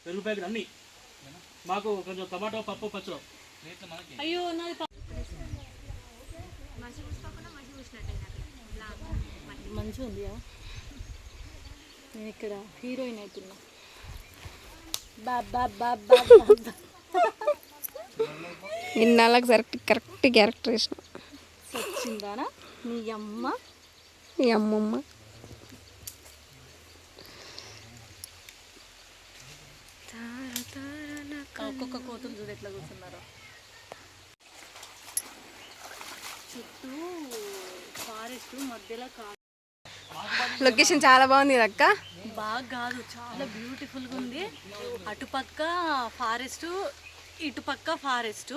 పెరుగు ప్యాకెట్ అన్నీ మాకు కొంచెం టమాటో పప్పు పచ్చడి. అయ్యో నాది మంచిగా ఉంది. నేను ఇక్కడ హీరోయిన్ అవుతున్నా. ఇన్నాళ్ళకి కరెక్ట్ క్యారెక్టర్ వేసిన. వచ్చిందానా మీ అమ్మ మీ అమ్మమ్మ. ఒక్కొక్క కోతులు చూడు ఎట్లా కూర్చున్నారో. చుట్టూ ఫారెస్ట్ మధ్యలో లొకేషన్ చాలా బాగుంది అక్క. బాగా కాదు, చాలా బ్యూటిఫుల్గా ఉంది. అటుపక్క ఫారెస్ట్, ఇటుపక్క ఫారెస్ట్,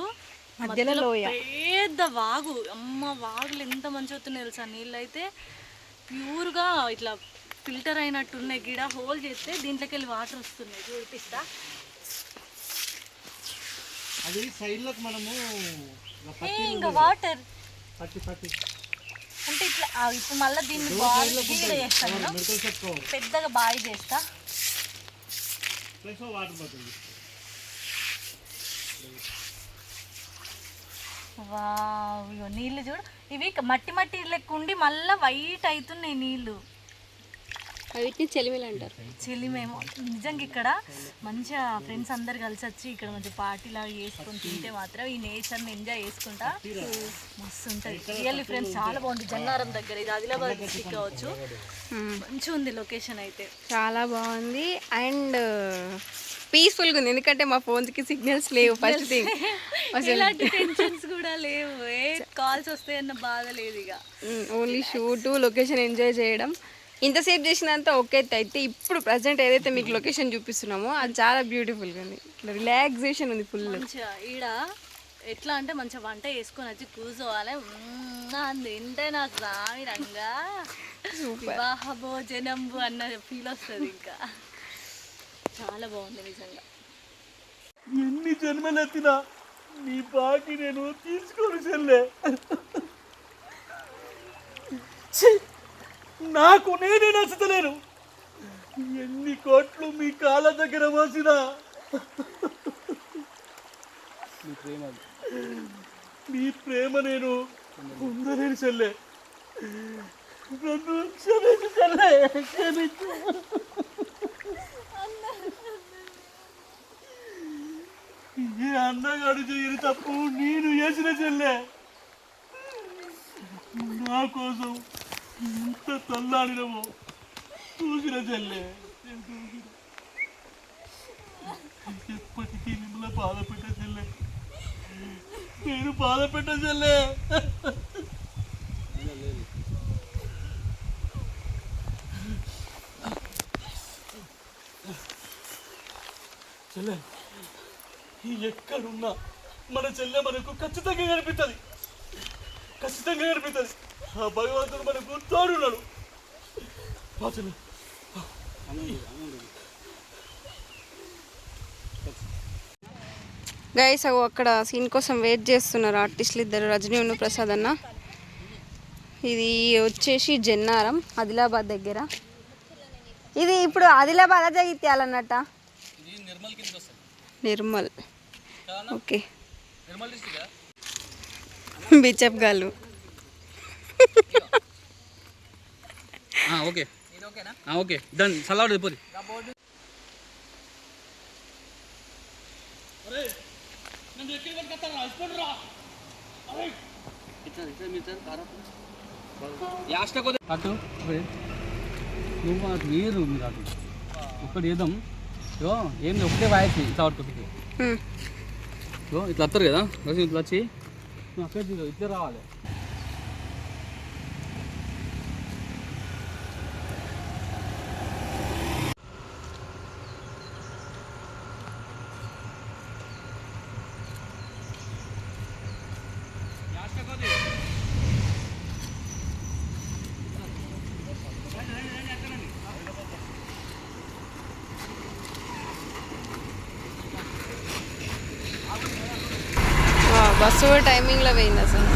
మధ్యలో లోయ, పెద్ద వాగు. అమ్మ వాగులు ఎంత మంచిగా వస్తున్నాయి తెలుసా. నీళ్ళు అయితే ప్యూర్గా ఇట్లా ఫిల్టర్ అయినట్టున్నాయి. గిడ హోల్ చేస్తే దీంట్లోకి వెళ్ళి వాటర్ వస్తున్నాయి. చూపిస్తా. అది సైడ్లోకి మనము ఇంకా వాటర్ అంటే ఇట్లా ఇప్పుడు మళ్ళీ దీన్ని బాగా చేస్తాను. పెద్దగా బాగా చేస్తా. వావ్, నీళ్ళు చూడు. ఇవి మట్టి మట్టి లెక్క ఉండి మళ్ళీ వైట్ అవుతున్నాయి నీళ్ళు. వీటిని చెలిమిలు అంటారు. చెలిమేమో. నిజంగా ఇక్కడ మంచిగా ఫ్రెండ్స్ అందరు కలిసి వచ్చి ఇక్కడ మంచి పార్టీ లాగా చేసుకొని తింటే మాత్రం ఈ నేచర్ని ఎంజాయ్ చేసుకుంటా మస్తు ఉంటుంది. రియల్లీ ఫ్రెండ్స్ చాలా బాగుంది. జన్నారం దగ్గర, ఇది ఆదిలాబాద్ డిస్ట్రిక్ట్ కావచ్చు. మంచిగా ఉంది లొకేషన్ అయితే, చాలా బాగుంది. అండ్ పీస్ఫుల్గా ఉంది, ఎందుకంటే మా ఫోన్స్కి సిగ్నల్స్ లేవు. ఫస్ట్ థింగ్ ఎలాంటి టెన్షన్స్ కూడా లేవు. ఏ కాల్స్ వస్తాయన్న బాధ లేదు. ఇక ఓన్లీ షూటు, లొకేషన్ ఎంజాయ్ చేయడం. ఇంతసేపు చేసినంత ఓకే. అయితే ఇప్పుడు ప్రజెంట్ ఏదైతే మీకు లొకేషన్ చూపిస్తున్నామో అది చాలా బ్యూటిఫుల్గా ఉంది. రిలాక్సేషన్ ఉంది ఫుల్. మంచిగా ఈడ ఎట్లా అంటే మంచిగా వంట చేసుకొని వచ్చి కూర్చోవాలి. తింటే నాకు సామిరంగా వివాహ భోజనంబు అన్న ఫీల్ వస్తుంది. ఇంకా చాలా బాగుంది నిజంగా. ఎన్ని జన్మలెత్తినా నీ బాకి నేను తీసుకోను చెల్లే. నాకు నేనే నచ్చుతలేను. ఎన్ని కోట్లు మీ కాళ్ళ దగ్గర పోసినా నీ ప్రేమ నేను పొందలేను చెల్లె. నన్ను క్షమించు చెల్లె, క్షమించు. ఏ అన్నగాడు చేయని తప్పు నేను చేసిన చెల్లె. నా కోసం ఎంత తల్లాడినమో చూసిన చెల్లె. ఎప్పటికీ మిమ్మల్ని బాధ పెట్ట చెల్లె, నేను బాధ పెట్ట చెల్లె. చెల్లె, ఎక్కడున్నా మన చెల్లె మనకు ఖచ్చితంగా కనిపిస్తుంది. ఖచ్చితంగా కనిపిస్తుంది. ఆ భగవంతుడు మనకు తోడున్నాడు. గైస్ అక్కడ సీన్ కోసం వెయిట్ చేస్తున్నారు ఆర్టిస్టులు ఇద్దరు, రజనీ ఉన్న ప్రసాద్ అన్న. ఇది వచ్చేసి జన్నారం, ఆదిలాబాద్ దగ్గర. ఇది ఇప్పుడు ఆదిలాబాద్ జగిత్యాలన్నట్ట. నిర్మల్. ఓకే, బిచప్ గాలు. Okay okay done. సలాడ్ పోరి. అటు నువ్వు అటు వేరు, మీరు అటు ఒక్కటి వేద్దాం. ఏంది ఒకటే వాయిస్ ఇట్లా పట్టుకుంటుంది. ఇట్లా వస్తారు కదా, ఇట్లా వచ్చి నువ్వు అక్కడ ఇద్దరు రావాలి. బస్సు కూడా టైమింగ్లో పోయింది అసలు.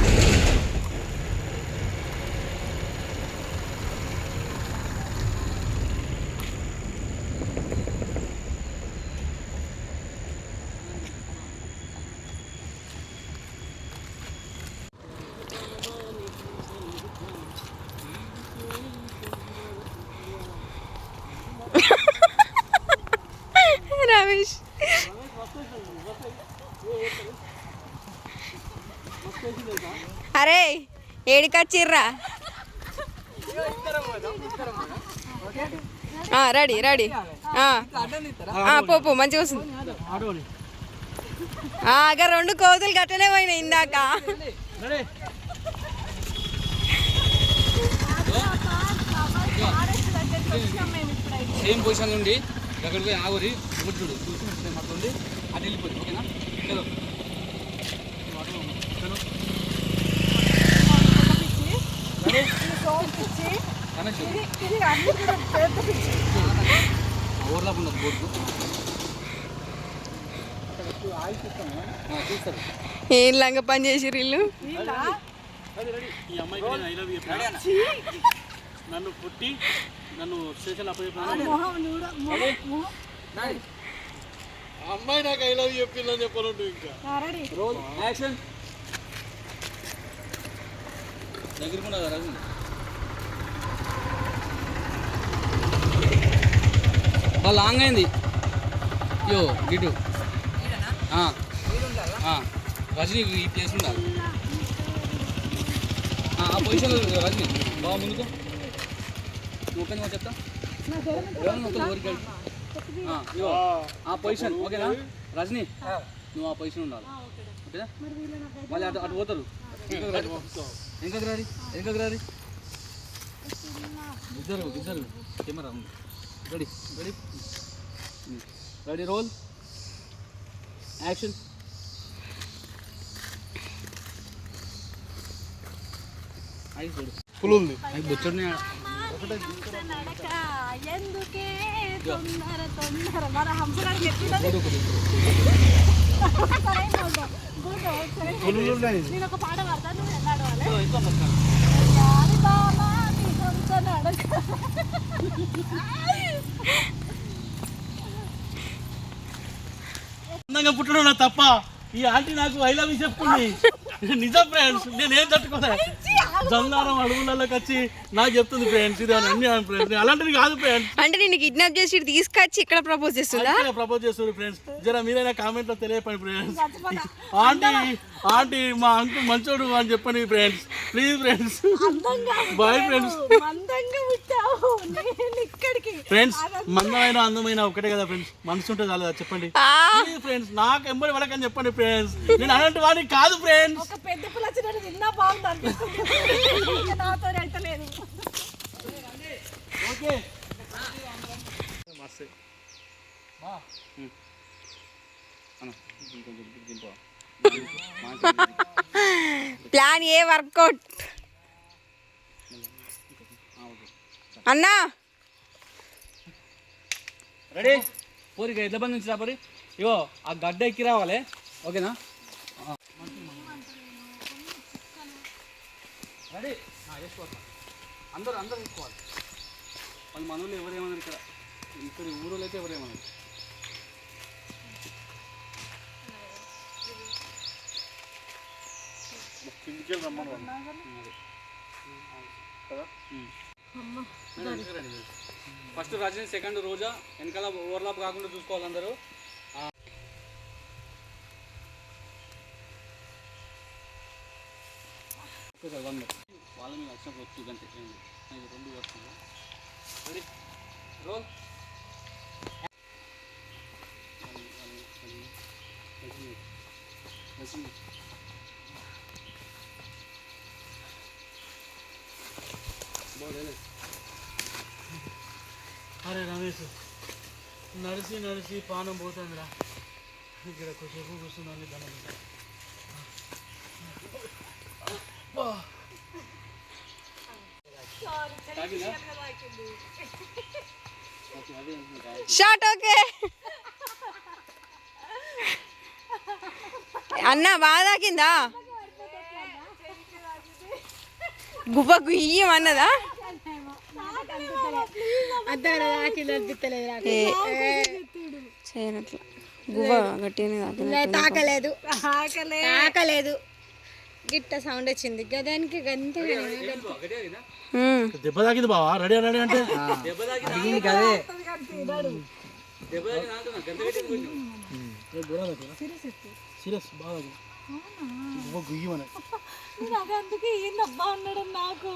రమేష్. అరే ఏడికొచ్చిర్రా? Ready ready. పో మంచిగా వస్తుంది. అక్కడ 2 కోతులు గట్టనే పోయినాయి ఇందాక. సేమ్ పొజిషన్ నుండి అక్కడికి పోయి ఆగురి ఒకటి చూడు చూసి అట్లుంది అటు వెళ్ళిపోతుంది. ఓకేనా? చలో ఓవర్లాప్ ఉన్నది బోర్డు చూస్తారు. ఏం లంగ పని చేసిర్రు వీళ్ళు. నన్ను పుట్టి నన్ను స్టేషన్ అప్పచెప్పిన అమ్మాయి నాకు ఐ లవ్ చెప్పిందని చెప్పాలంటూ ఇంకా రోల్ యాక్షన్ దగ్గరకున్నా రజని బాగా లాంగ్ అయింది. యో గిటు రజనీ ఈ ప్లేస్ ఉండాలి. ఆ పొజిషన్లో రజనీ బాగా ముందుకు నువ్వు చెప్తా ఆ పొజిషన్. ఓకేనా రజనీ? నువ్వు ఆ పొజిషన్ ఉండాలి. ఓకేనా? మళ్ళీ అటు అటు పోతారు. వెనకకు రాడి ఇద్దరు camera ready ready ready roll action. Full ఉంది బొచ్చడిని ఎందుకే తొందర మన హంసగారికి నేను ఒక పాట పాడతా, నువ్వు ఎన్నాడవాలి. అందంగా పుట్టడం నా తప్ప ఈ ఆంటీ నాకు ఐ లవ్ యూ చెప్పుకుంది. నిజం ఫ్రెండ్స్, నేనేం తట్టుకోలే. జల్లారం అడవులలోకి వచ్చి నాకు చెప్తుంది ఫ్రెండ్స్, ఇది అన్ని ఫ్రెండ్స్ అలాంటిది కాదు ఫ్రెండ్స్. అంటే నేను కిడ్నాప్ చేసి తీసుకొచ్చి ఇక్కడ ప్రపోజ్ చేస్తుందా? ప్రపోజ్ చేస్తుంది ఫ్రెండ్స్. జర మీరైనా కామెంట్ లో తెలియపండి ఫ్రెండ్స్. ఆంటీ మా అంకుల్ మంచోడు అని చెప్పండి friends, please friends. Boy friends. Friends మందమైన అందమైన ఒకటే కదా ఫ్రెండ్స్, మనసు ఉంటే చాలు కదా చెప్పండి ఫ్రెండ్స్. నాకు ఎంబడి వాళ్ళకని చెప్పండి ఫ్రెండ్స్, నేను అలాంటి వాడిని కాదు ఫ్రెండ్స్. పెద్ద పిల్లలు తిన్నా బాగుంది అనిపిస్తుంది, నాతో అయితే లేదు. ఓకే ప్లాన్ ఏ వర్కౌట్ అన్నా. రెడీ పోరి ఎట్ల బండి నుంచి రాపరి. ఇగో ఆ గడ్డ ఎక్కి రావాలి. ఓకేనా? రెడీ వేసుకోవాలి. అందరూ వేసుకోవాలి. వాళ్ళు మనోళ్ళు ఎవరేమన్నారు ఇక్కడ ఊరోళ్ళు అయితే ఎవరేమన్నారు. ఫస్ట్ రజనీ, సెకండ్ రోజా. వెనకాల ఓవర్లాప్ కాకుండా చూసుకోవాలి అందరూ. వాళ్ళ మీద వచ్చినప్పుడు వచ్చు గంటే 2 వస్తుంది. Ready roll. అరే రమేష్, నడిచి నడిచి పానం పోతుందిరా. ఇక్కడ కొంచెంసేపు కూర్చున్నాను ధనం. షాట్ ఓకే అన్న. బాగా తాకిందా? గువ్వ గుయ్యం అన్నదా? చేయనట్లా గువ్వ గట్టిగానే తాకలేదు. తాకలేదు, గిట్ట సౌండ్ వచ్చింది గదానికి. గంతే దెబ్బ తాకింది బావా. రెడీ రెడీ అంటే సీరియస్ బాగా గుయ్యమని నాకు అందుకే ఏందబ్బా అన్నాడు నాకు.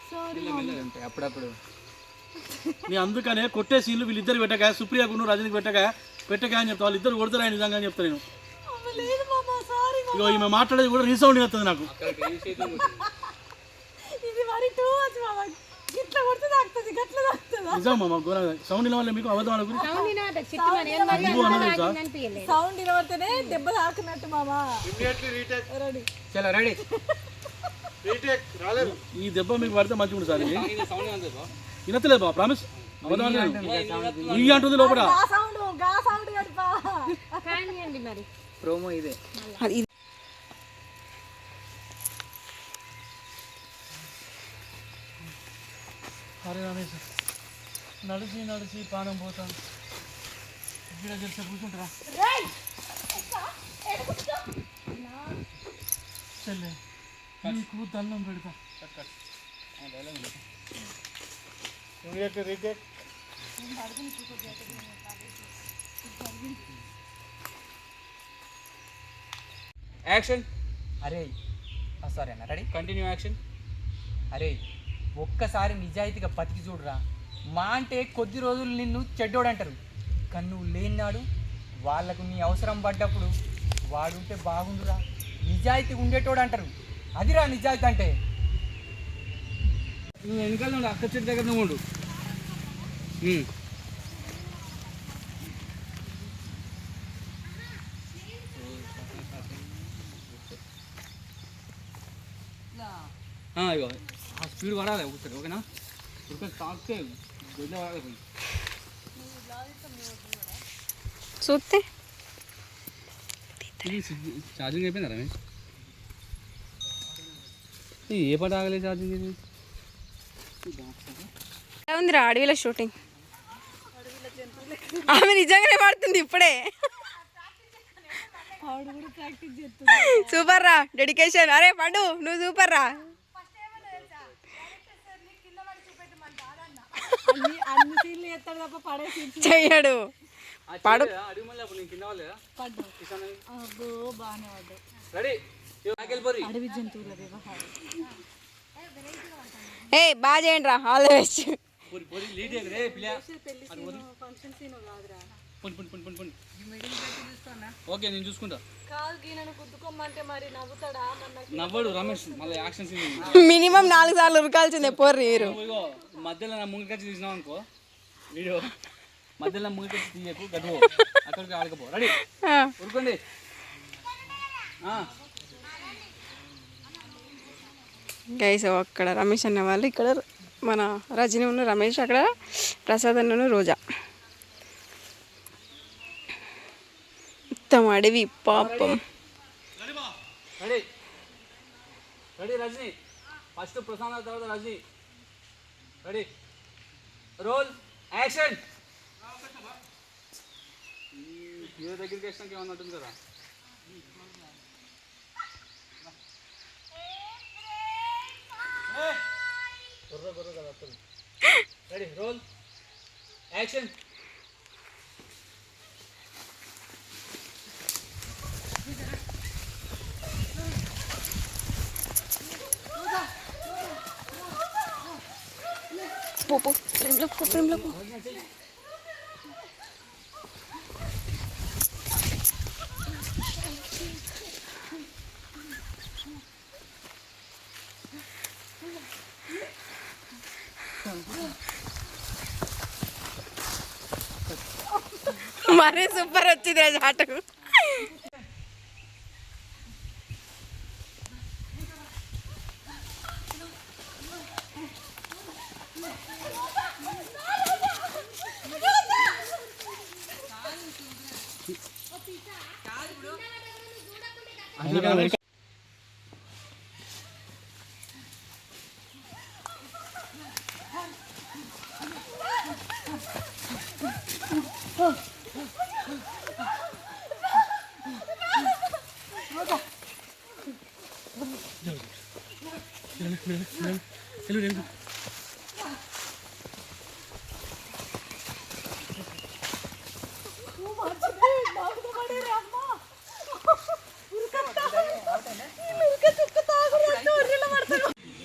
సారీ అప్పుడప్పుడు నీ అందుకనే కొట్టే సీన్లు వీళ్ళిద్దరు పెట్టగా, సుప్రియకు రజనీకి పెట్టగా అని చెప్తా. వాళ్ళు ఇద్దరు కొడతారా నిజంగా అని చెప్తా నేను. లేదు మామ, సారీ ఇగో ఈమె మాట్లాడేది కూడా రీసౌండ్ వస్తుంది నాకు. ఇది మరి టూ మచ్ మామ. గిట్ల కొడితే తాకుతుంది, గట్ల తాకుతుందా? నిజం మామ, సౌండ్ వల్ల మీకు అబద్ధం అనుకుని సౌండ్ వినబడితేనే దెబ్బ తాకున్నట్టు మామ. రెడీ. ఈ దెబ్బ మీకు పడితే మంచిగా ఉంటుంది సార్. వినతలేదు బా, ప్రామిస్ అబద్ధం ఈ అంటుంది లోపల. గా సౌండ్ కడిపా. మరి ప్రోమో ఇదే. అరే రమేష్, నడిచి పానం పోతాను. ఇక్కడ తెలిసే కూర్చుంటారా చెల్లె, నీకు దండం పెడతా. యాక్షన్. అరే సారీ అన్న, రెడీ, కంటిన్యూ యాక్షన్. అరే ఒక్కసారి నిజాయితీగా బతికి చూడరా. మా అంటే కొద్ది రోజులు నిన్ను చెడ్డోడు అంటారు, కానీ నువ్వు లేనినాడు వాళ్ళకు నీ అవసరం పడ్డప్పుడు వాడుంటే బాగుండురా, నిజాయితీగా ఉండేటోడు అంటారు. అదిరా నిజాయితీ అంటే. నువ్వు వెనకాల ఉండు, అక్క చెట్టు దగ్గర నువ్వు ఉండు. ఇగో ఆ స్పీడ్ పడాలి ఒకసారి, ఓకేనా? ఒకసారి తాకితే గొడ్ల పడాలి పోయి. చూస్తే ఛార్జింగ్ అయిపోయిందా రమేష్? ఏ పాట ఆగలే ఛార్జింగ్? ఎలా ఉందిరా అడవిలో షూటింగ్? ఆమె నిజంగానే పడుతుంది ఇప్పుడే. సూపర్ రా, డెడికేషన్. అరే పడు, నువ్వు సూపర్ రా. అన్ని సీన్లు ఎత్తాడు తప్ప పడేసి చెయ్యడు. పడు. అడుగు మళ్ళీ అప్పుడు నేను కింద వాళ్ళేదా? పడ్డా. అబ్బో బాగానే పడ్డా. రెడీ, అడవి జంతువుల వ్యవహారం. ఏ బాగా చేయండి రా, all the best. Function scene కాదురా. ఓకే నేను చూసుకుంటా. కాదు నన్ను గుద్దుకోమంటే మరి నవ్వుతాడా? నవ్వడు రమేష్, మళ్ళీ యాక్షన్ సీన్. మినిమం 4 సార్లు ఉరకాల్సిందే పోర్రి మీరు. ఇగో మధ్యలో నా ముంగికచ్చి తీసినావు అనుకో వీడియో, మధ్యలో నా ముంగికచ్చి తీయకు, గడువు అక్కడికి ఆడకపో. రెడీ, ఉరుకోండి. గైస్ అక్కడ రమేష్ అన్న వాళ్ళు, ఇక్కడ మన రజని ఉన్న రమేష్, అక్కడ ప్రసాద్ అన్నను రోజా. మొత్తం అడవి పాపం. Ready ready Rajini, first Prashanth తర్వాత Rajini. Ready, roll, action. Hero దగ్గరికి వేసినాక ఏమన్నా ఉంటుంది కదా. Ready, roll, action. పో ప్రేమలో పో. మరీ సూపర్ వచ్చింది ఆటకు.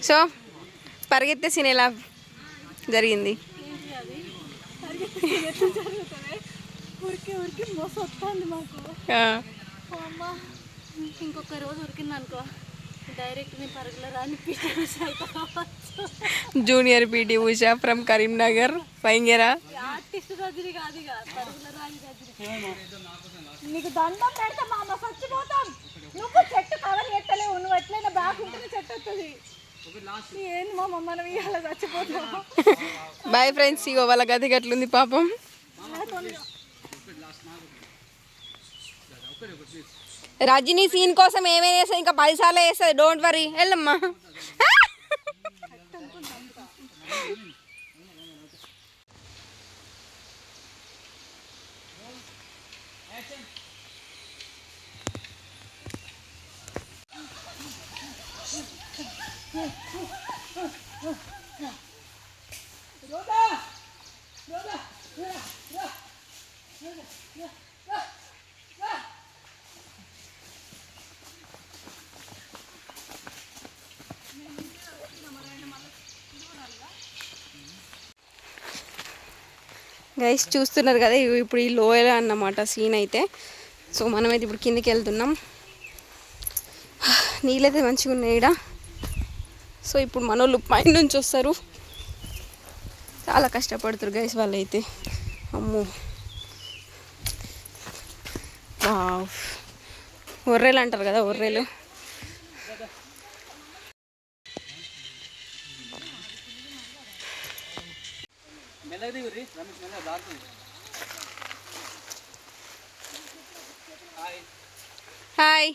సో పరిగెత్తే సీన్ ఎలా జరిగింది? ఏంటి అది జరుగుతుంది ఉరికి ఉరికి మోసం వస్తుంది మాకు. అమ్మ ఇంకొక రోజు ఉరికింది అనుకో డైరెక్ట్ నీ పరుగుల రాని పీటీ ఉషా అయిపోవచ్చు. Junior PT Usha from Karimnagar ఫైంగేరా. ఆర్టిస్ట్ రజనీ కాదు ఇక పరుగుల రాని రజనీ. నీకు దండం పెడతా మా అమ్మ చచ్చిపోతాం. నువ్వు చెట్టు కవర్ ఎట్టలేవు, నువ్వు ఎట్లయినా బాగుంటుంది చెట్టు వస్తుంది. ఏంది మా అమ్మ మనం ఇవాళ చచ్చిపోతాం. బాయ్ ఫ్రెండ్స్, ఇగో వాళ్ళ గది గట్లుంది పాపం. రజనీ సీన్ కోసం ఏమైనా వేస్తుంది, ఇంకా 10 సార్లు వేస్తుంది. డోంట్ వరీ, వెళ్ళమ్మా. గైస్ చూస్తున్నారు కదా, ఇప్పుడు ఈ లోయలో అన్నమాట సీన్ అయితే. సో మనమైతే ఇప్పుడు కిందికి వెళ్తున్నాం. నీళ్ళైతే మంచిగా ఉన్నాయి ఇక్కడ. సో ఇప్పుడు మనోళ్ళు పైన నుంచి వస్తారు, చాలా కష్టపడుతారు గైస్ వాళ్ళైతే. అమ్మో వావ్, ఒర్రెలు అంటారు కదా, ఒర్రెలు. హాయ్.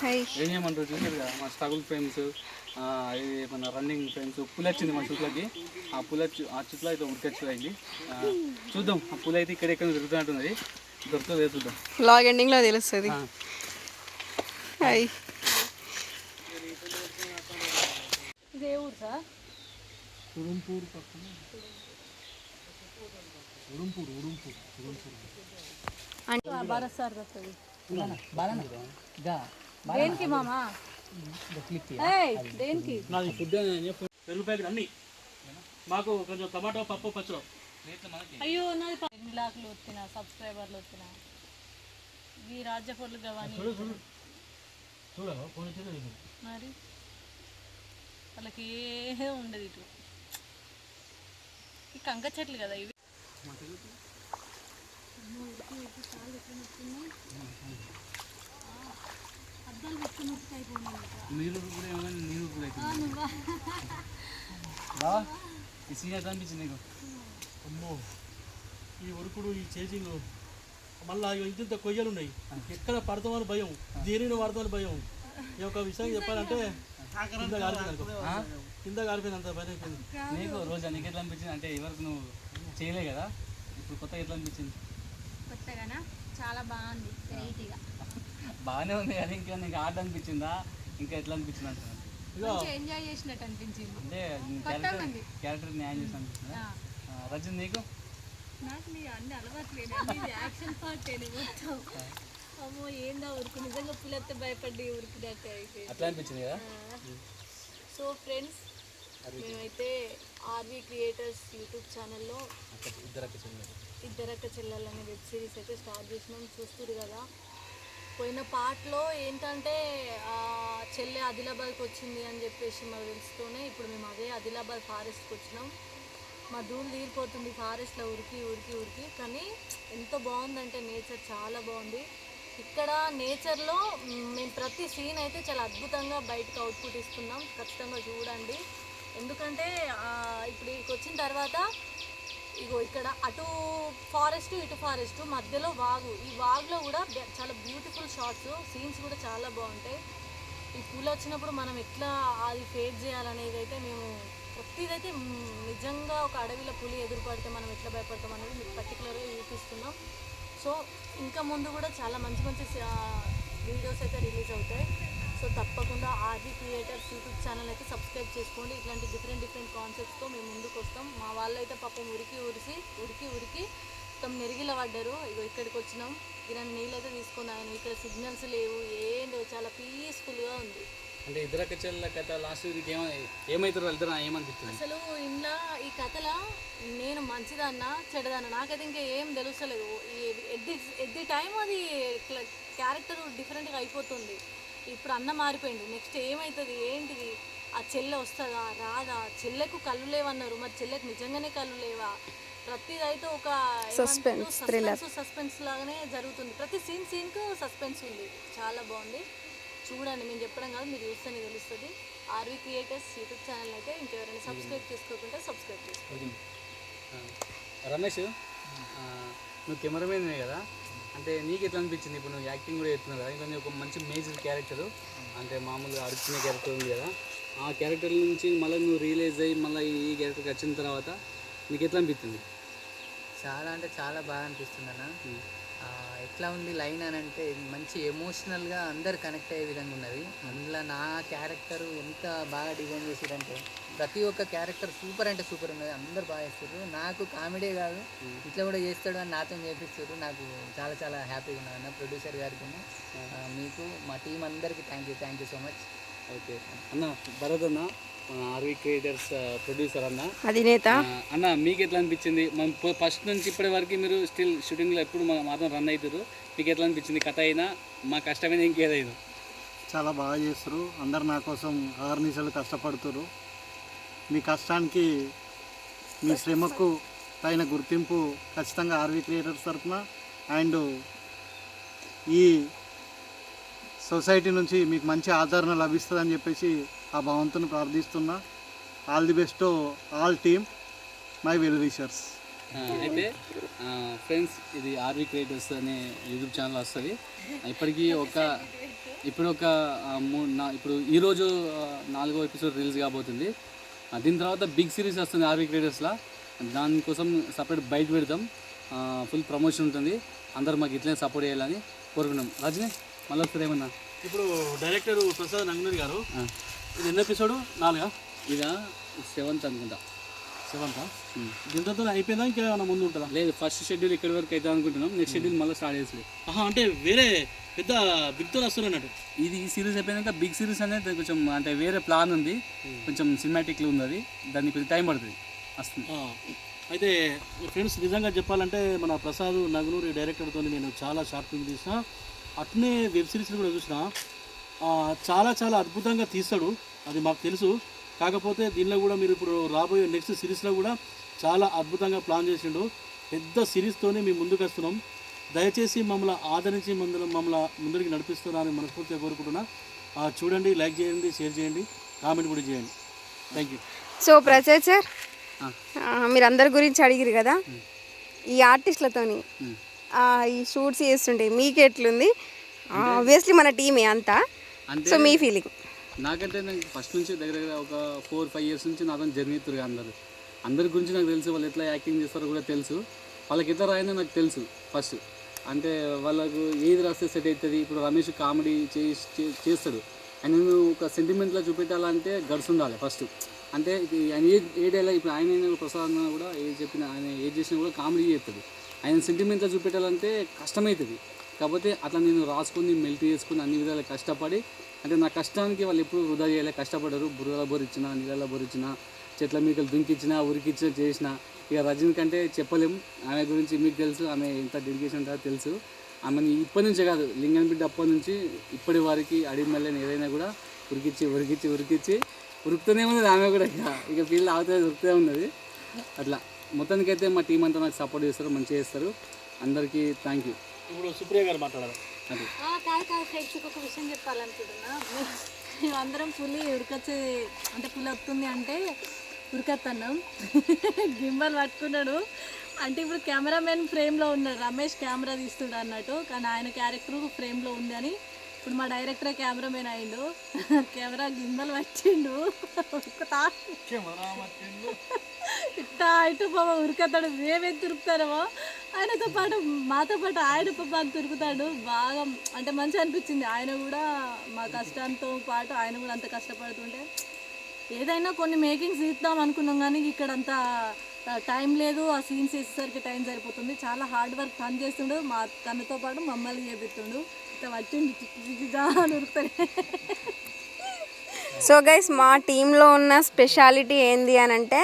హాయ్. ఏం చేయమంటారు చూసారు కదా మా స్ట్రగుల్ ఫ్రేమ్స్, ఇది మన రన్నింగ్ ఫ్రేమ్స్. పులి వచ్చింది మా చుట్లకి. ఆ పులి ఆ చుట్లో అయితే ఉరికొచ్చు అయింది. చూద్దాం, ఆ పులి అయితే ఇక్కడ తిరుగుతున్నట్టున్నది. దొరుకుతుంది చూద్దాం, వ్లాగ్ ఎండింగ్లో తెలుస్తుంది. హాయ్. ఇదే ఊరు సార్? ఉడుంపూరు పక్కన భారత్ సార్ వస్తుంది. దేనికి మామా? దేనికి? నాది ఫుడ్ పెరుగు ప్యాకెట్ అన్ని. మాకు కొంచెం టమాటో పప్పు పచ్చడి. అయ్యో నాది 8 లాక్లు వచ్చిన సబ్స్క్రైబర్లు వచ్చిన ఈ రాజ్య ఫోన్లు కావాలి మరి వాళ్ళకి ఏ ఉండదు ఇటు. ఈ కంక చెట్లు కదా ఇవి. అద్దాలు పెట్టుకుని అయిపోయింది. నీళ్ళు కూడా ఏమైనా నీళ్ళు కూడా అవుతుంది బావా. ఈ సీన్ ఎట్లా అనిపించింది నీకు? అమ్మో, ఈ ఉరుకుడు, ఈ చేసింగ్, మళ్ళీ ఇంత కొయ్యలు ఉన్నాయి. ఎక్కడ పడతామని భయం, దేనిని పడతామని భయం. ఈ ఒక విషయం చెప్పాలంటే కింద కాలిపోయింది, అంత భయం అయిపోయింది. నీకు రోజా నీకు ఎట్లా అనిపించింది? అంటే ఎవరికి నువ్వు చేయలే కదా, ఇప్పుడు కొత్తగా ఎట్లా అనిపించింది? కొత్తగానా? చాలా బాగుంది, వెరైటీగా. బాగానే ఉంది కానీ ఇంకా నీకు ఆర్ట్ అనిపించిందా, ఇంకా ఎట్లా అనిపించింది అంటున్నాను. ఎంజాయ్ చేసినట్టు అనిపించింది. అంటే క్యారెక్టర్ న్యాయం చేసి అనిపిస్తుందా? రజని నీకు? నాకు నీ అన్ని అలవాట్లేదు, యాక్షన్ పార్ట్ మొత్తం. అమ్మో ఏందా ఉరుకు, నిజంగా పులెత్తే భయపడి ఉరికినట్టే అయిపోయింది. అట్లా అనిపించింది కదా. సో ఫ్రెండ్స్, మేమైతే ఆర్వీ క్రియేటర్స్ యూట్యూబ్ ఛానల్లో ఇద్దరక్క చెల్లెలు అనే వెబ్ సిరీస్ అయితే స్టార్ట్ చేసినాం. చూస్తున్నారు కదా, పోయిన పార్ట్లో ఏంటంటే చెల్లె ఆదిలాబాద్కి వచ్చింది అని చెప్పేసి మాకు తెలుస్తూనే ఇప్పుడు మేము అదే ఆదిలాబాద్ ఫారెస్ట్కి వచ్చినాం. మా ధూళి తీరిపోతుంది ఫారెస్ట్లో ఉరికి ఉరికి ఉరికి. కానీ ఎంత బాగుందంటే నేచర్ చాలా బాగుంది ఇక్కడ. నేచర్లో మేము ప్రతి సీన్ అయితే చాలా అద్భుతంగా బయటకు అవుట్పుట్ ఇస్తున్నాం. ఖచ్చితంగా చూడండి. ఎందుకంటే ఇప్పుడు ఇక్కడికి వచ్చిన తర్వాత ఇగో ఇక్కడ అటు ఫారెస్ట్ ఇటు ఫారెస్ట్ మధ్యలో వాగు. ఈ వాగులో కూడా చాలా బ్యూటిఫుల్ షాట్స్, సీన్స్ కూడా చాలా బాగుంటాయి. ఈ పూలు వచ్చినప్పుడు మనం ఎట్లా అది ఫేస్ చేయాలనేది అయితే మేము ప్రతిదైతే నిజంగా ఒక అడవిలో పులి ఎదురుపడితే మనం ఎట్లా భయపడతాం అనేది మీకు పర్టికులర్గా చూపిస్తున్నాం. సో ఇంకా ముందు కూడా చాలా మంచి మంచి వీడియోస్ అయితే రిలీజ్ అవుతాయి. సో తప్పకుండా ఆర్వీ క్రియేటర్స్ యూట్యూబ్ ఛానల్ అయితే సబ్స్క్రైబ్ చేసుకోండి. ఇట్లాంటి డిఫరెంట్ కాన్సెప్ట్స్తో మేము ముందుకు వస్తాం. మా వాళ్ళు అయితే పాపం ఉరికి మొత్తం నెరిగిల పడ్డారు. ఇగో ఇక్కడికి వచ్చినాం, గిన్నె నీళ్ళు అయితే తీసుకొని ఆయన. ఇక్కడ సిగ్నల్స్ లేవు, ఏం లేవు, చాలా పీస్ఫుల్గా ఉంది. అంటే ఇద్దరు చెల్లెల కథ లాస్ట్ వీక్ ఏమవుతారు ఇద్దరు ఏమనిపిస్తుంది? అసలు ఇంట్లో ఈ కథలో నేను మంచిదన్నా చెడ్డదన్నా నాకైతే ఇంకా ఏం తెలుస్తలేదు. ఎట్ ది టైం అది క్యారెక్టర్ డిఫరెంట్గా అయిపోతుంది. ఇప్పుడు అన్న మారిపోయింది, నెక్స్ట్ ఏమవుతుంది ఏంటిది, ఆ చెల్లె వస్తుందా రాదా, చెల్లెకు కళ్ళు లేవన్నారు, మరి చెల్లెకు నిజంగానే కళ్ళు లేవా, ప్రతిదైతే ఒక సస్పెన్స్ లాగానే జరుగుతుంది. ప్రతి సీన్కు సస్పెన్స్ ఉంది. చాలా బాగుంది, చూడండి. మేము చెప్పడం కాదు, మీరు చూస్తేనే తెలుస్తుంది. ఆర్వి క్రియేటర్స్ యూట్యూబ్ ఛానల్ అయితే ఇంకెవరైనా సబ్స్క్రైబ్ చేసుకోకుంటే సబ్స్క్రైబ్ చేసుకోండి. రమేష్, నువ్వు కెమెరామెన్ కదా, అంటే నీకు ఎట్లా అనిపించింది? ఇప్పుడు నువ్వు యాక్టింగ్ కూడా చేస్తున్నావు కదా, ఇంకా ఒక మంచి మేజర్ క్యారెక్టర్, అంటే మామూలుగా అడుగుతున్న క్యారెక్టర్ ఉంది కదా, ఆ క్యారెక్టర్ నుంచి మళ్ళీ నువ్వు రియలైజ్ అయ్యి మళ్ళీ ఈ క్యారెక్టర్కి వచ్చిన తర్వాత నీకు ఎట్లా అనిపిస్తుంది? చాలా అంటే చాలా బాగా అనిపిస్తుంది అన్న. ఎట్లా ఉంది లైన్ అని అంటే మంచి ఎమోషనల్గా అందరు కనెక్ట్ అయ్యే విధంగా ఉన్నది. అందులో నా క్యారెక్టర్ ఎంత బాగా డిజైన్ చేసారంటే ప్రతి ఒక్క క్యారెక్టర్ సూపర్ అంటే సూపర్ ఉన్నది. అందరు బాగా చేస్తారు. నాకు కామెడీ కాదు, ఇట్లా కూడా చేస్తాడు అని నాతో చేపిస్తారు. నాకు చాలా చాలా హ్యాపీగా ఉన్నది అన్న. ప్రొడ్యూసర్ గారికి మీకు మా టీం అందరికీ thank you so much. Okay అన్న, భరత్ అన్న, మన ఆర్వి క్రియేటర్స్ ప్రొడ్యూసర్ అన్న, అధినేత అన్న, మీకు ఎట్లా అనిపించింది? మనం ఫస్ట్ నుంచి ఇప్పటి వరకు మీరు స్టిల్ షూటింగ్లో ఎప్పుడు మాత్రం రన్ అవుతారు, మీకు ఎట్లా అనిపించింది? కథ అయినా మా కష్టమైన ఇంకేదైనా? చాలా బాగా చేస్తారు. అందరు నా కోసం ఆర్నిసలు కష్టపడుతారు. మీ కష్టానికి మీ శ్రమకు తగిన గుర్తింపు ఖచ్చితంగా ఆర్వి క్రియేటర్స్ తరఫున అండ్ ఈ సొసైటీ నుంచి మీకు మంచి ఆదరణ లభిస్తుందని చెప్పేసి ఆ భగవంతుని ప్రార్థిస్తున్నా. All the best all team, my well wishers. అయితే ఫ్రెండ్స్, ఇది ఆర్వి క్రియేటర్స్ అనే యూట్యూబ్ ఛానల్ వస్తుంది. ఇప్పటికీ ఇప్పుడు ఈరోజు 4వ ఎపిసోడ్ రిలీజ్ కాబోతుంది. దీని తర్వాత బిగ్ సిరీస్ వస్తుంది ఆర్వి క్రియేటర్స్లో, దానికోసం సపరేట్ బయట పెడతాం. ఫుల్ ప్రమోషన్ ఉంటుంది. అందరూ మాకు ఇట్లనే సపోర్ట్ చేయాలని కోరుకున్నాం. రజనీ, మళ్ళీ వస్తుంది ఏమన్నా? ఇప్పుడు డైరెక్టర్ ప్రసాద్ నంగనూరి గారు, ఇది ఎన్ని ఎపిసోడు? 4? ఇదా 7th అనుకుంటా. 7th? దీంతో అయిపోయిందా ఇంకా ఏమైనా ముందు ఉంటుందా? లేదు, ఫస్ట్ షెడ్యూల్ ఇక్కడి వరకు అవుతుంది అనుకుంటున్నాం. నెక్స్ట్ షెడ్యూల్ మళ్ళీ స్టార్ట్ చేస్తుంది. అంటే వేరే పెద్ద బిగ్తో వస్తుంది అన్నట్టు. ఈ సిరీస్ అయిపోయినాక బిగ్ సిరీస్ అనేది కొంచెం అంటే వేరే ప్లాన్ ఉంది, కొంచెం సినిమాటిక్లో ఉంది. అది దానికి కొంచెం టైం పడుతుంది, వస్తుంది. అయితే ఫ్రెండ్స్, నిజంగా చెప్పాలంటే మన ప్రసాద్ నగనూరి డైరెక్టర్తో నేను చాలా షార్ట్ ఫిల్మ్ తీసిన, అట్నే వెబ్ సిరీస్లు కూడా చూసిన. చాలా చాలా అద్భుతంగా తీస్తాడు, అది మాకు తెలుసు. కాకపోతే దీనిలో కూడా మీరు ఇప్పుడు రాబోయే నెక్స్ట్ సిరీస్లో కూడా చాలా అద్భుతంగా ప్లాన్ చేసిండు. పెద్ద సిరీస్తోనే మేము ముందుకు వస్తున్నాం. దయచేసి మమ్మల్ని ఆదరించి మమ్మల్ని ముందరికి నడిపిస్తున్నారని మనస్ఫూర్తిగా కోరుకుంటున్నా. చూడండి, లైక్ చేయండి, షేర్ చేయండి, కామెంట్ కూడా చేయండి. Thank you. So Prasad sir, మీరు అందరి గురించి అడిగిరు కదా, ఈ ఆర్టిస్టులతోని ఈ షూట్స్ చేస్తుంటే మీకు ఎట్లుంది? ఆబ్వియస్లీ మన టీమే అంతా, సో మీ ఫీలింగ్? నాకంటే నాకు ఫస్ట్ నుంచి దగ్గర ఒక 4-5 years నుంచి నాతో జర్నీ అవుతారు. అందరి గురించి నాకు తెలుసు, వాళ్ళు ఎట్లా యాక్టింగ్ చేస్తారో కూడా తెలుసు, వాళ్ళకి ఎట్లా రాయిందో నాకు తెలుసు. ఫస్ట్ అంటే వాళ్ళకు ఏది రాస్తే సెట్ అవుతుంది. ఇప్పుడు రమేష్ కామెడీ చేస్తాడు, ఆయన ఒక సెంటిమెంట్లో చూపెట్టాలంటే గడుసు ఉండాలి ఫస్ట్. అంటే ఆయన ఏ డైలాగ్, ఇప్పుడు ఆయన ప్రసాద్ కూడా ఏది చెప్పినా, ఆయన ఏది చేసినా కూడా కామెడీ చేస్తాడు. ఆయన సెంటిమెంట్లో చూపెట్టాలంటే కష్టమవుతుంది. కాకపోతే అట్లా నేను రాసుకొని మెల్ట్ చేసుకుని అన్ని విధాలు కష్టపడి, అంటే నా కష్టానికి వాళ్ళు ఎప్పుడు వృధా చేయలే, కష్టపడరు. బుర్రలో బొరిచ్చినా, నీళ్ళలో బొరిచ్చినా, చెట్ల మీకలు దుంకిచ్చినా, ఉరికిచ్చినా చేసిన. ఇక రజనీ కంటే చెప్పలేము, ఆమె గురించి మీకు తెలుసు, ఆమె ఎంత డెడికేషన్ ఉంటుందో తెలుసు. ఆమెను ఇప్పటి నుంచే కాదు, లింగన్ బిడ్డ అప్పటి నుంచి ఇప్పటి వారికి అడిగి మళ్ళీ ఏదైనా కూడా ఉరికిచ్చి ఉరుకుతూనే ఉన్నది ఆమె కూడా. ఇక పిల్లలు ఆగుతుంది, ఉరుకుతూనే ఉన్నది. అట్లా మొత్తానికైతే మా టీం అంతా నాకు సపోర్ట్ చేస్తారు, మంచిగా చేస్తారు. అందరికీ థ్యాంక్ యూ. ఇప్పుడు సుప్రియ గారు మాట్లాడారు. అది కాదు ఫ్రెండ్స్కి ఒక విషయం చెప్పాలనుకుంటున్నా. మేము అందరం పులి ఉరికొచ్చే, అంటే పులి వస్తుంది అంటే ఉరికొస్తున్నాం. గింబల్ పట్టుకున్నాడు అంటే ఇప్పుడు కెమెరామెన్ ఫ్రేమ్లో ఉన్నాడు, రమేష్ కెమెరా తీస్తున్నాడు అన్నట్టు, కానీ ఆయన క్యారెక్టర్ ఫ్రేమ్లో ఉంది అని ఇప్పుడు మా డైరెక్టరే కెమెరామెన్ అయిండు. కెమెరా గింబల్ పట్టిండు, ఇట్టా ఇటు పాప ఉరికెత్తాడు. మేమేం తిరుగుతారేమో, ఆయనతో పాటు మాతో పాటు ఆయన పాప తిరుగుతాడు. బాగా అంటే మంచిగా అనిపించింది. ఆయన కూడా మా కష్టాంతో పాటు ఆయన కూడా అంత కష్టపడుతుంటే, ఏదైనా కొన్ని మేకింగ్స్ ఇద్దాం అనుకున్నాం కానీ ఇక్కడ అంతా టైం లేదు, ఆ సీన్స్ వేసేసరికి టైం సరిపోతుంది. చాలా హార్డ్ వర్క్ తను చేస్తుండు, తనతో పాటు మమ్మల్ని చేపిస్తుండు. ఇట్లా వచ్చింది చిక్కిగా నరుకుతాయి. సో గైస్ మా టీంలో ఉన్న స్పెషాలిటీ ఏంది అని అంటే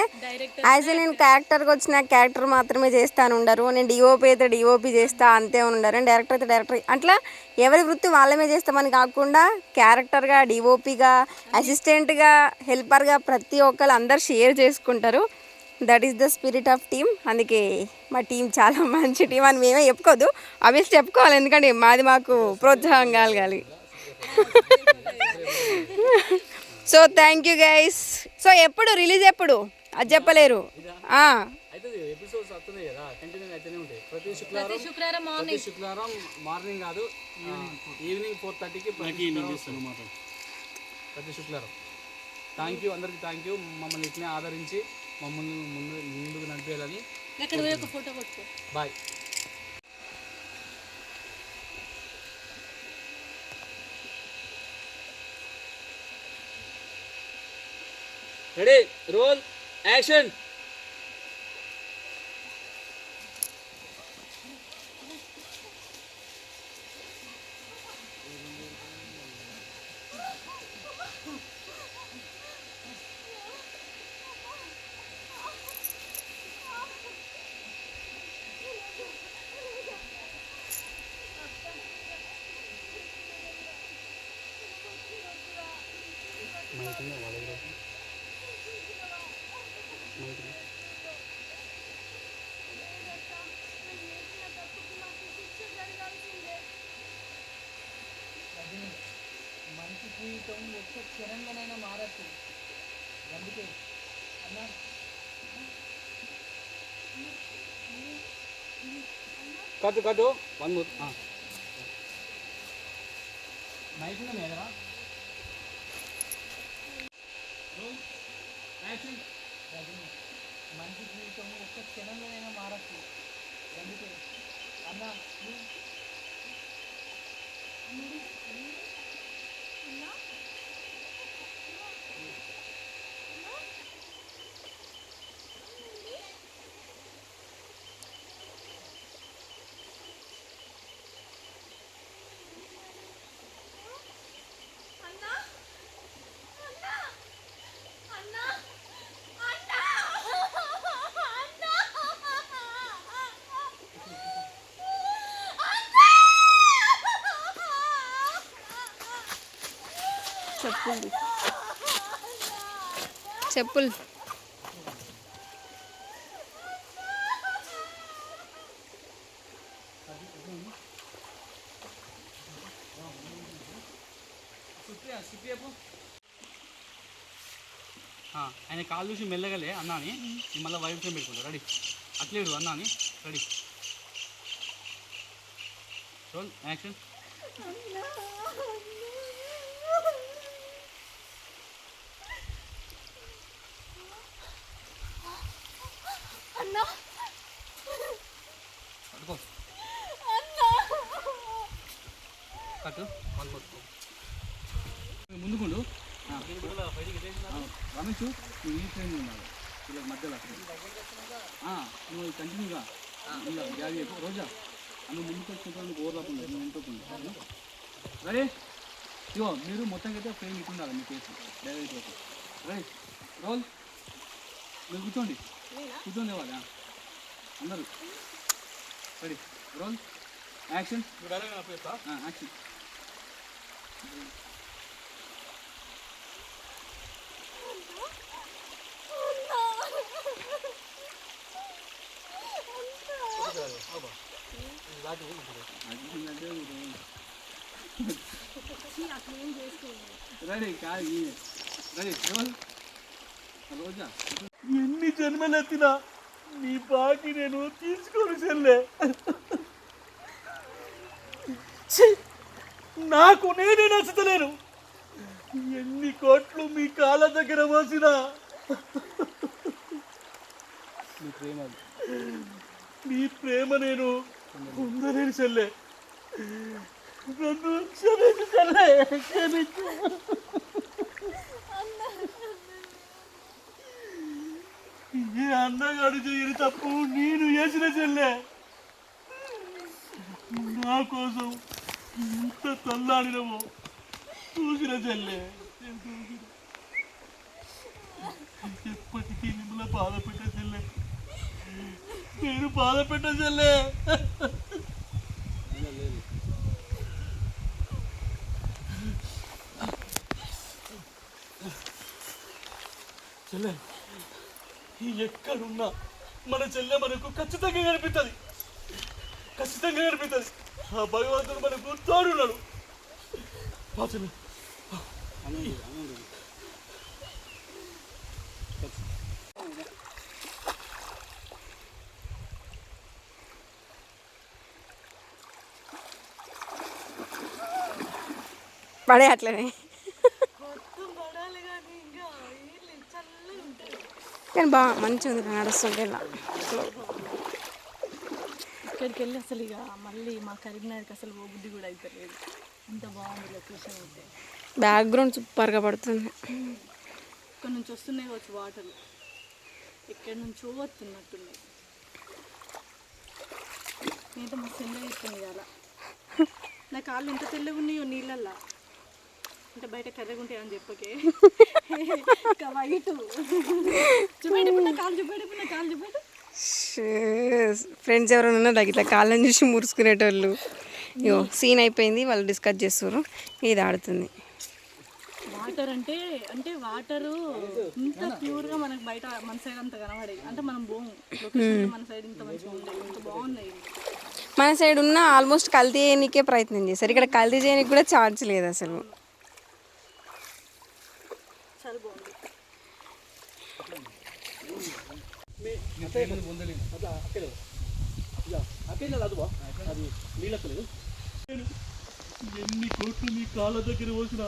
యాజ్ నేను క్యారెక్టర్కి వచ్చిన క్యారెక్టర్ మాత్రమే చేస్తాను ఉండరు, నేను డిఓపి అయితే డిఓపి చేస్తా అంతే ఉండరు, డైరెక్టర్ అయితే డైరెక్టర్, అట్లా ఎవరి వృత్తి వాళ్ళమే చేస్తామని కాకుండా క్యారెక్టర్గా, డిఓపిగా, అసిస్టెంట్గా, హెల్పర్గా ప్రతి ఒక్కరు అందరు షేర్ చేసుకుంటారు. That is the spirit of team. అందుకే మా టీం చాలా మంచి టీం అని మేమే చెప్పుకోవద్దు, ఆబ్వియస్లీ చెప్పుకోవాలి, ఎందుకంటే మాకు ప్రోత్సాహం కలగాలి. So thank you guys. So ఎప్పుడు రిలీజ్, ఎప్పుడు అది చెప్పలేరు. అయితే ఎపిసోడ్స్ వస్తున్నాయి కదా, కంటిన్యూ అయితేనే ఉంటాయి. ప్రతి శుక్రవారం మార్నింగ్ కాదు, ఈవినింగ్ 4:30కి ప్రతి శుక్రవారం. థ్యాంక్ యూ అందరికి, థ్యాంక్ యూ. మమ్మల్ని ఇట్లనే ఆదరించి మమ్మల్ని ముందుకు నడిపేయాలని. బాయ్. Ready, roll, action. మంచి జీవితం ఒక్క క్షణంలోనైనా మారచ్చు. అందుకే అన్నా కట్టు 1 more. మైక్ మీద ఎదరా మంచి జీవితం ఒక్క క్షణంలోనైనా మారచ్చు. అందుకే అన్నా చెప్పులు ఆయన కాలు చూసి మెల్లగలే అన్నా అని మళ్ళీ వైఫ్ పెట్టుకుంటా. రెడీ, అట్లేడు అన్నా అని. Ready, roll, action. పట్టుకో, కట్టు 1 more. ముందుకుండు రమేష్, నువ్వు ఈ ట్రైన్ ఉండాలి ఇలా మధ్యలో. నువ్వు కంటిన్యూగా ఇలా గ్యాప్ చేయకు. రోజా నువ్వు ముందుకు వచ్చేటప్పుడు ఓవర్లాపుంది, నువ్వు ఎంతో. రెడీ, ఇగో మీరు మొత్తం అయితే ఫ్రేమ్ ఇట్టుండాలి మీ case direct okay. Ready, roll. మీరు కూర్చోండి వాళ్ళ అందరూ. Ready, roll, action. Action. Ready, ready, roll. Roja ఎన్ని జన్మలెత్తినా నీ బాకి నేను తీసుకోను చెల్లే. నాకు నేనే నచ్చుతలేను. ఎన్ని కోట్లు మీ కాళ్ళ దగ్గర పోసినా నీ ప్రేమ నేను పొందలేను చెల్లె. నన్ను క్షమించు చెల్లె, క్షమించు. ఏ అన్నగాడు చేయని తప్పు నేను చేసిన చెల్లె. నా కోసం ఎంత తల్లాడినమో చూసిన చెల్లె. ఎప్పటికీ మిమ్మల్ని బాధ పెట్టే చెల్లె, నేను బాధ పెట్టే చెల్లె. చెల్లె ఎక్కడున్నా మన చెల్లె మనకు ఖచ్చితంగా కనిపిస్తుంది, ఖచ్చితంగా కనిపిస్తుంది. ఆ భగవంతుడు మనకు తోడున్నాడు. మా చెల్లె పడే అట్లనే కానీ బాగా మంచిగా ఉంది నడుస్తుంటే ఇలా ఇక్కడికి వెళ్ళి అసలు ఇక మళ్ళీ మా కరీంనగర్కి అసలు ఓ బుద్ధి కూడా అయిపోలేదు. అంత బాగుంది లొకేషన్ అయితే. బ్యాక్గ్రౌండ్ సూపర్గా పడుతుంది. ఇక్కడ నుంచి వస్తున్నాయి వచ్చి వాటర్, ఎక్కడి నుంచో వస్తున్నట్టున్నాయి. నేనైతే మస్తు ఎంజాయ్ చేస్తుంది అలా. నా కాళ్ళు ఎంత తెల్లగా ఉన్నాయో నీళ్ళల్లో, అంటే బయట కర్రగా ఉంటాయి అని చెప్పకే వైట్ చూపెట్టి నా కాళ్ళు, చూపెట్టి నా కాళ్ళు, చూపెట్టు. ఫ్రెండ్స్ ఎవరైనా ఉన్నారు ఇట్లా కాళ్ళని చూసి మురుసుకునేటోళ్ళు. ఇగో సీన్ అయిపోయింది, వాళ్ళు డిస్కస్ చేస్తారు. ఇది ఆడుతుంది. వాటర్ అంటే అంటే వాటరు ఇంత ప్యూర్గా మనకు బయట మన సైడ్ అంత కనబడేది. అంటే మనం పోము లొకేషన్, మన సైడ్ ఇంత మంచిగా ఉండేది, ఇంత బాగున్నాయి. మన సైడ్ ఉన్న ఆల్మోస్ట్ కల్తీ చేయడానికే ప్రయత్నం చేస్తారు. ఇక్కడ కల్తీ చేయడానికి కూడా ఛార్జ్ లేదు అసలు. చాలా బాగుంది. ఎన్ని కోట్లు మీ కాళ్ళ దగ్గర పోసినా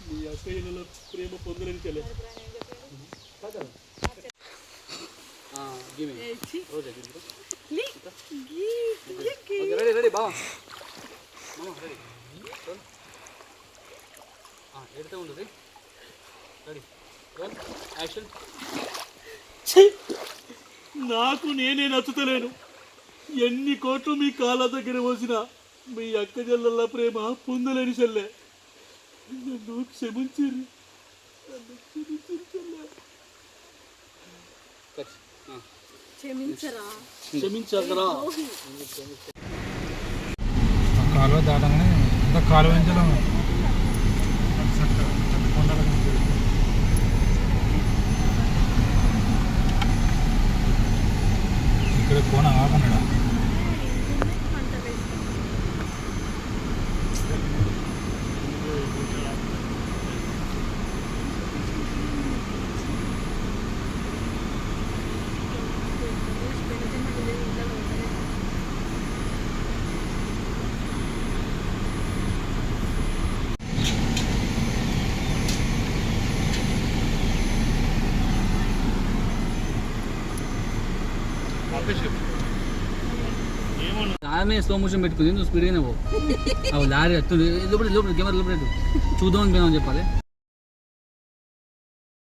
మీ అక్కయ్యల ప్రేమ పొందలేని చెల్లె. రెడీ బావా, రెడీ ఎడితే ఉండదు. Ready action. నాకు నేనే నచ్చుతలేను. ఎన్ని కోట్లు మీ కాళ్ళ దగ్గర పోసినా మీ అక్క చెల్లెళ్ళ ప్రేమ పొందలేని చెల్లె. నన్ను క్షమించిర్రు, నన్ను క్షమించిర్రు చెల్లె. క్షమించరా, క్షమించరా. కాలువ దాటగానే ఇంకా కాలువ వెంచలో ఇక్కడ కోన ఆపన్నాడా. ఆమె స్లో మోషన్ పెట్టుకుంది, నువ్వు స్పీడ్గానే పో. లారీ లోపల కెమెరా లోపల చూద్దామని పోయినామని చెప్పాలి.